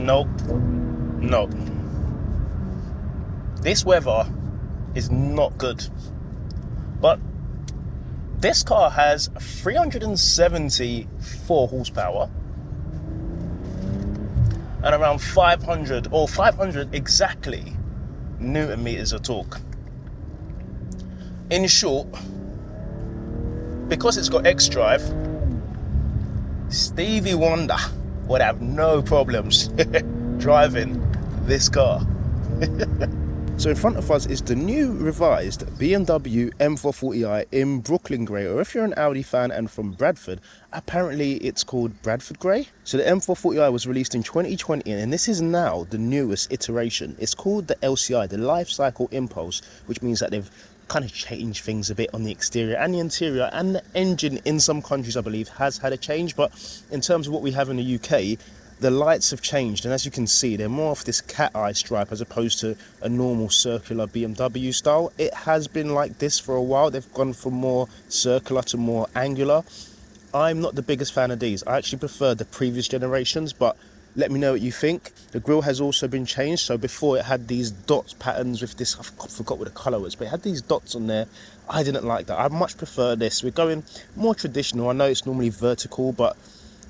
Nope. Nope. This weather is not good. But this car has 374 horsepower and around 500 exactly Newton meters of torque. In short, because it's got xDrive, Stevie Wonder would have no problems driving this car. So in front of us is the new revised BMW M440i in Brooklyn Grey, or if you're an Audi fan and from Bradford, apparently it's called Bradford Grey. So the M440i was released in 2020, and this is now the newest iteration. It's called the LCI, the Life Cycle Impulse, which means that they've kind of changed things a bit on the exterior and the interior, and the engine in some countries I believe has had a change, but in terms of what we have in the UK, the lights have changed, and as you can see, they're more of this cat eye stripe as opposed to a normal circular BMW style. It has been like this for a while. They've gone from more circular to more angular. I'm not the biggest fan of these. I actually prefer the previous generations, but let me know what you think. The grille has also been changed. So before it had these dots patterns with this, I forgot what the colour was, but it had these dots on there. I didn't like that. I much prefer this. We're going more traditional. I know it's normally vertical, but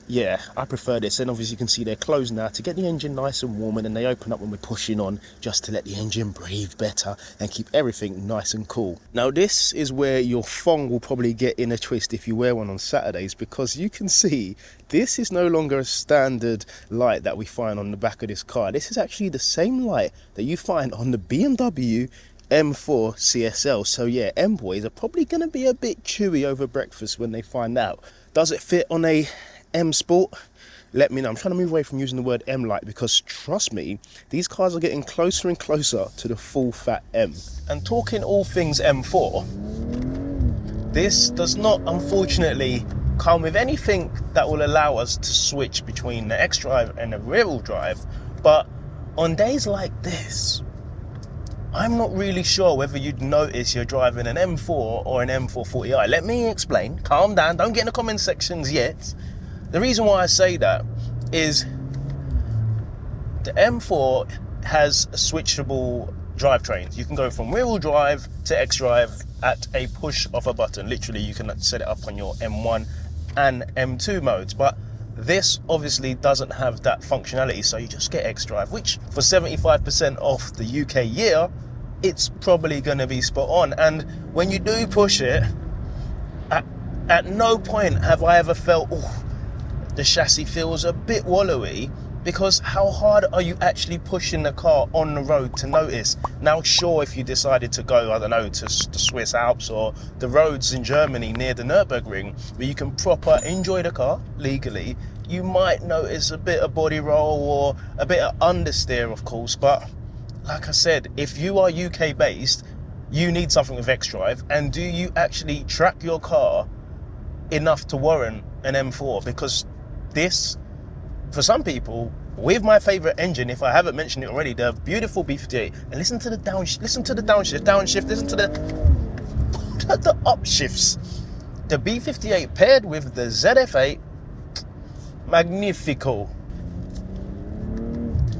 yeah, I prefer this. And obviously you can see they're closed now to get the engine nice and warm, and then they open up when we're pushing on just to let the engine breathe better and keep everything nice and cool. Now this is where your thong will probably get in a twist if you wear one on Saturdays, because you can see this is no longer a standard light that we find on the back of this car. This is actually the same light that you find on the BMW M4 CSL. So yeah, M-boys are probably going to be a bit chewy over breakfast when they find out. Does it fit on a M Sport? Let me know. I'm trying to move away from using the word M Light, because trust me, these cars are getting closer and closer to the full fat M. And talking all things M4, this does not unfortunately come with anything that will allow us to switch between the xDrive and the rear-wheel drive. But on days like this, I'm not really sure whether you'd notice you're driving an M4 or an M440i. Let me explain. Calm down. Don't get in the comment sections yet. The reason why I say that is the M4 has switchable drivetrains. You can go from rear-wheel drive to xDrive at a push of a button. Literally, you can set it up on your M1 and M2 modes. But this obviously doesn't have that functionality, so you just get xDrive, which for 75% of the UK year, it's probably going to be spot on. And when you do push it, at no point have I ever felt, oh, the chassis feels a bit wallowy, because how hard are you actually pushing the car on the road to notice? Now, sure, if you decided to go, I don't know, to the Swiss Alps or the roads in Germany near the Nürburgring, where you can proper enjoy the car legally, you might notice a bit of body roll or a bit of understeer, of course. But like I said, if you are UK based, you need something with xDrive. And do you actually track your car enough to warrant an M4? Because this, for some people, with my favorite engine, if I haven't mentioned it already, the beautiful B58, and listen to the downshift, listen to the downshift, listen to the upshifts. The B58 paired with the ZF8, magnifico.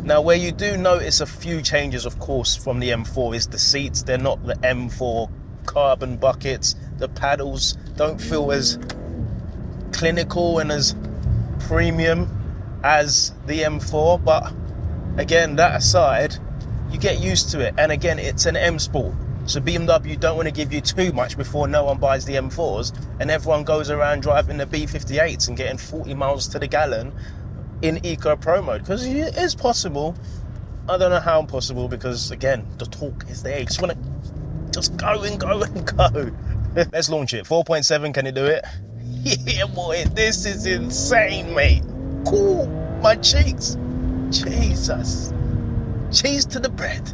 Now, where you do notice a few changes, of course, from the M4 is the seats. They're not the M4 carbon buckets. The paddles don't feel as clinical and as premium as the M4, but again, that aside, you get used to it. And again, it's an M Sport, so BMW don't want to give you too much before no one buys the M4s and everyone goes around driving the B58s and getting 40 miles to the gallon in Eco Pro mode, because it is possible. I don't know how possible, because again, the torque is there. You just want to just go and go and go. Let's launch it. 4.7, can it do it? Yeah, boy, this is insane, mate. Cool, my cheeks. Jesus. Cheese to the bread.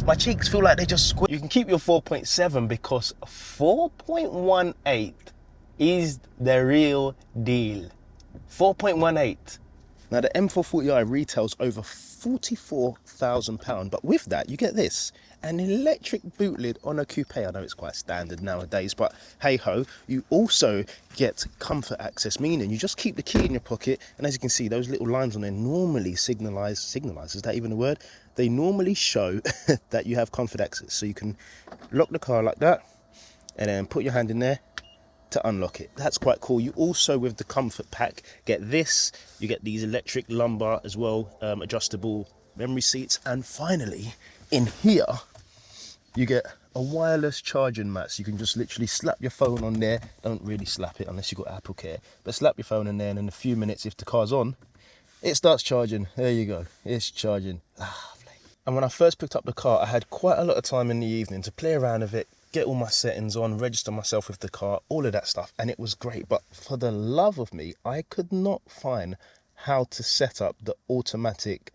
My cheeks feel like they just squeeze. You can keep your 4.7 because 4.18 is the real deal. 4.18. Now the M440i retails over £44,000, but with that you get this: an electric boot lid on a coupe. I know it's quite standard nowadays, but hey ho. You also get comfort access, meaning you just keep the key in your pocket, and as you can see, those little lines on there normally signalize, is that even a word? They normally show that you have comfort access. So you can lock the car like that and then put your hand in there to unlock it. That's quite cool. You also, with the comfort pack, get this. You get these electric lumbar as well, adjustable memory seats, and finally in here you get a wireless charging mat, so you can just literally slap your phone on there. Don't really slap it unless you've got Apple Care, but slap your phone in there, and in a few minutes, if the car's on, it starts charging. There you go, it's charging. Lovely. And when I first picked up the car, I had quite a lot of time in the evening to play around with it, get all my settings on, register myself with the car, all of that stuff, and it was great. But for the love of me, I could not find how to set up the automatic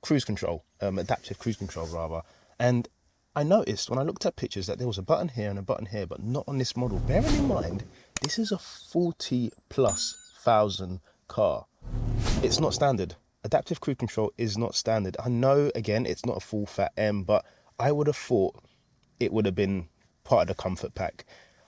cruise control, adaptive cruise control rather. And I noticed when I looked at pictures that there was a button here and a button here, but not on this model. Bearing in mind, this is a 40,000+ car. It's not standard. Adaptive cruise control is not standard. I know, again, it's not a full fat M, but I would have thought it would have been part of the comfort pack.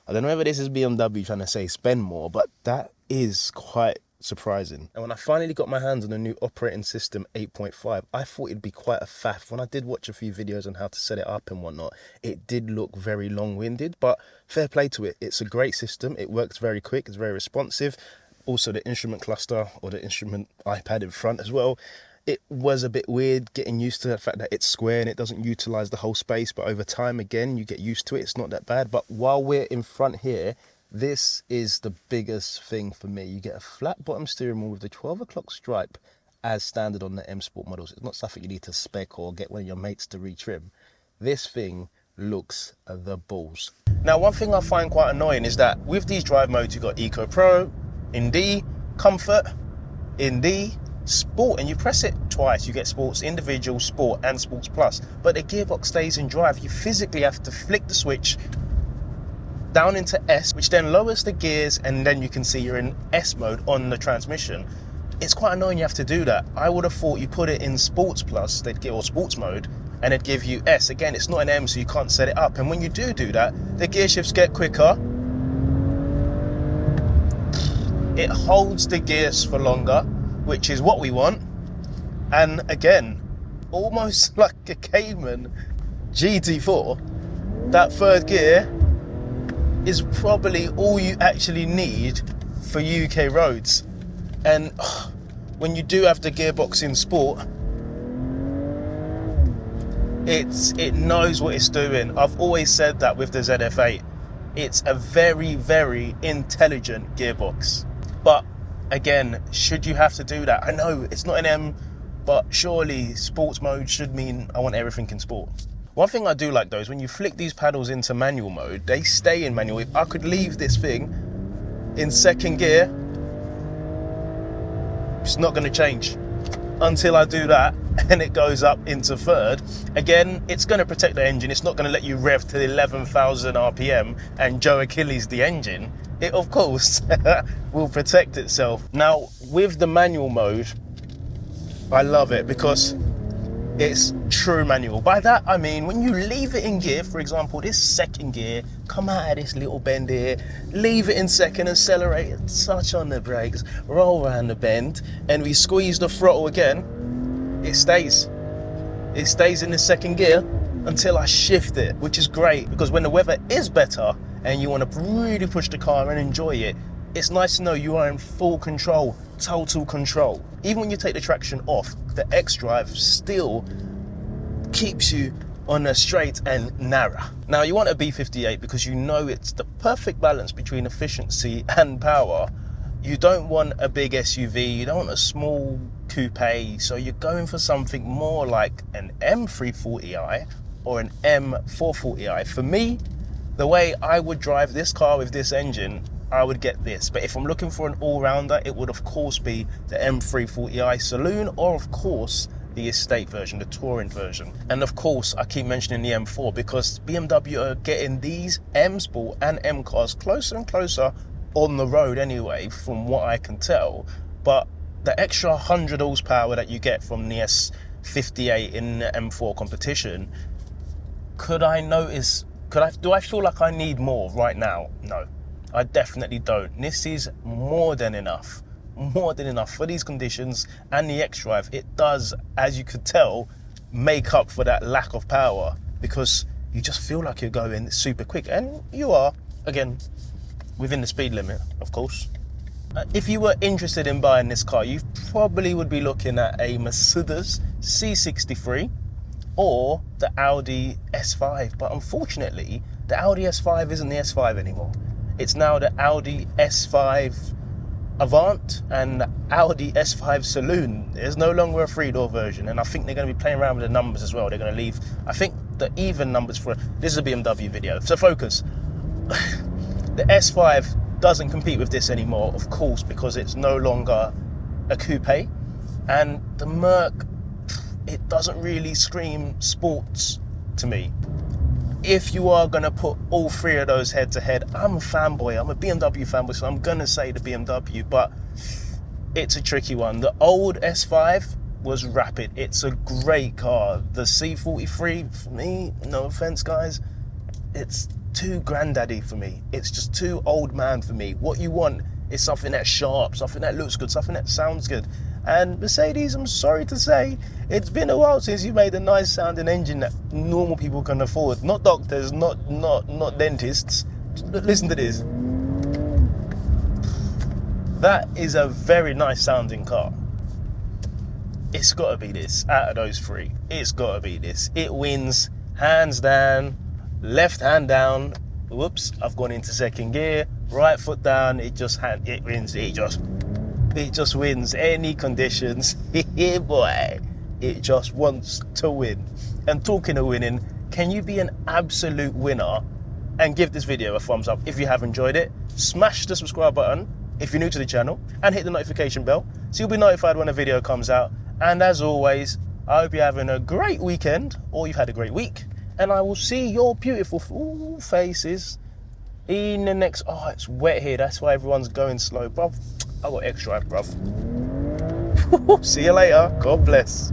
I don't know whether this is BMW trying to say spend more, but that is quite surprising. And when I finally got my hands on the new operating system 8.5, I thought it'd be quite a faff. When I did watch a few videos on how to set it up and whatnot, it did look very long-winded, but fair play to it. It's a great system. It works very quick. It's very responsive. Also, the instrument cluster, or the instrument iPad in front as well, it was a bit weird getting used to the fact that it's square and it doesn't utilize the whole space, but over time, again, you get used to it. It's not that bad. But while we're in front here, this is the biggest thing for me. You get a flat bottom steering wheel with the 12 o'clock stripe as standard on the M Sport models. It's not something you need to spec or get one of your mates to retrim. This thing looks the balls. Now, one thing I find quite annoying is that with these drive modes, you've got Eco Pro, in D, Comfort, in D, Sport, and you press it twice, you get Sports Individual, Sport, and Sports Plus. But the gearbox stays in drive. You physically have to flick the switch down into S, which then lowers the gears, and then you can see you're in S mode on the transmission. It's quite annoying you have to do that. I would have thought you put it in Sports Plus, or Sports mode, and it'd give you S. Again, it's not an M, so you can't set it up. And when you do that, the gear shifts get quicker. It holds the gears for longer, which is what we want. And again, almost like a Cayman GT4, that third gear is probably all you actually need for UK roads. And when you do have the gearbox in Sport, it knows what it's doing. I've always said that with the ZF8. It's a very, very intelligent gearbox. But again, should you have to do that? I know it's not an M, but surely sports mode should mean I want everything in sport. One thing I do like though is when you flick these paddles into manual mode, they stay in manual. If I could leave this thing in second gear, it's not going to change until I do that and it goes up into third. Again, it's going to protect the engine. It's not going to let you rev to 11,000 RPM and Joe Achilles the engine. It, of course, will protect itself. Now, with the manual mode, I love it because it's true manual. By that, I mean, when you leave it in gear, for example, this second gear, come out of this little bend here, leave it in second, accelerate, touch on the brakes, roll around the bend, and we squeeze the throttle again, it stays. It stays in the second gear until I shift it, which is great because when the weather is better and you want to really push the car and enjoy it, it's nice to know you are in full control, total control. Even when you take the traction off, the xDrive still keeps you on a straight and narrow. Now, you want a B58 because you know it's the perfect balance between efficiency and power. You don't want a big SUV, you don't want a small coupe, so you're going for something more like an M340i or an M440i. For me, the way I would drive this car with this engine, I would get this. But if I'm looking for an all-rounder, it would of course be the M340i Saloon, or of course the estate version, the touring version. And of course, I keep mentioning the M4 because BMW are getting these M Sport and M cars closer and closer on the road anyway, from what I can tell. But the extra 100 horsepower that you get from the S58 in the M4 competition do I feel like I need more right now? No, I definitely don't. This is more than enough for these conditions, and the xDrive, it does, as you could tell, make up for that lack of power, because you just feel like you're going super quick, and you are, again, within the speed limit, of course. If you were interested in buying this car, you probably would be looking at a Mercedes C43 or the Audi S5, but unfortunately the Audi S5 isn't the S5 anymore. It's now the Audi S5 Avant and the Audi S5 Saloon. There's no longer a 3-door version, and I think they're going to be playing around with the numbers as well. They're going to leave, I think, the even numbers for, this is a BMW video, so focus. The S5 doesn't compete with this anymore, of course, because it's no longer a coupe, and the Merc, it doesn't really scream sports to me. If you are going to put all three of those head to head, I'm a fanboy, I'm a BMW fanboy, so I'm going to say the BMW, but it's a tricky one. The old S5 was rapid. It's a great car. The C43, for me, no offense guys, it's too granddaddy for me. It's just too old man for me. What you want is something that's sharp, something that looks good, something that sounds good. And Mercedes, I'm sorry to say, it's been a while since you made a nice sounding engine that normal people can afford. Not doctors, not dentists. Listen to this. That is a very nice sounding car. It's got to be this. Out of those three, it's got to be this. It wins hands down. Left hand down. Whoops, I've gone into second gear. Right foot down. It wins. It just wins any conditions. Yeah, boy. It just wants to win. And talking of winning, can you be an absolute winner and give this video a thumbs up if you have enjoyed it? Smash the subscribe button if you're new to the channel, and hit the notification bell so you'll be notified when a video comes out. And as always, I hope you're having a great weekend, or you've had a great week, and I will see your beautiful faces in the next... Oh, it's wet here, that's why everyone's going slow, bruv. I got xDrive, bruv. See you later. God bless.